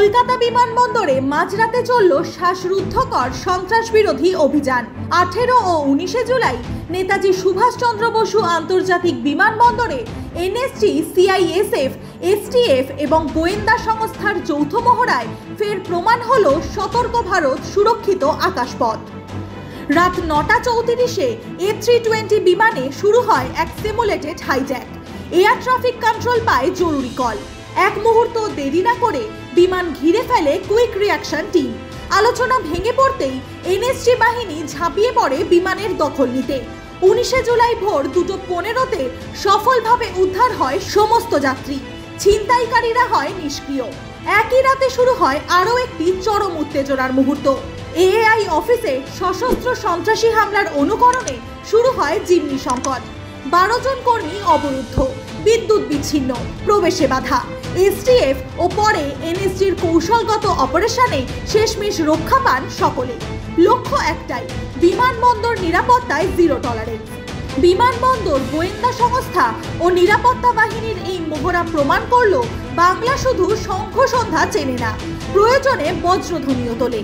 কলকাতা বিমানবন্দরে মাঝরাতে চলল শ্বাসরুদ্ধকর সন্ত্রাস বিরোধী অভিযান। 18 ও 19 জুলাই নেতাজি সুভাষচন্দ্র বসু আন্তর্জাতিক বিমানবন্দরে এনএসজি, সিআইএসএফ, এসটিএফ এবং গোয়েন্দা সংস্থার যৌথ মহড়ায় ফের প্রমাণ হল সতর্ক ভারত, সুরক্ষিত আকাশপথ। রাত 9:34-এ A320 বিমানে শুরু হয় এক simulated hijack. Air traffic control পায় জরুরি কল। এক মুহূর্ত দেরি না করে বিমান ঘিরে ফেলে কুইক রিঅ্যাকশন টিম। আলোচনা ভেঙে পড়তেই এনএসজি বাহিনী ঝাঁপিয়ে পড়ে বিমানের দখল নিতে। 19 জুলাই ভোর 2:15-তে সফলভাবে উদ্ধার হয় সমস্ত যাত্রী। ছিনতাইকারীরা হয় নিষ্ক্রিয়। একই রাতে শুরু হয় আরও একটি চরম উত্তেজনার মুহূর্ত। এএআই অফিসে সশস্ত্র সন্ত্রাসী হামলার অনুকরণে শুরু হয় জিম্মি সংকট। 12 জন কর্মী অবরুদ্ধ, বিদ্যুৎ বিচ্ছিন্ন, প্রবেশে বাধা। এসটিএফ ও পরে এনএসজির কৌশলগত অপারেশনে শেষমেশ রক্ষা পান সকলে। লক্ষ্য একটাই, বিমানবন্দর নিরাপত্তায় জিরো টলারেন্স। বিমানবন্দর, গোয়েন্দা সংস্থা ও নিরাপত্তা বাহিনীর এই মহড়া প্রমাণ করল বাংলা শুধু শঙ্খ সন্ধ্যা চেনে না, প্রয়োজনে বজ্রধ্বনিও তোলে।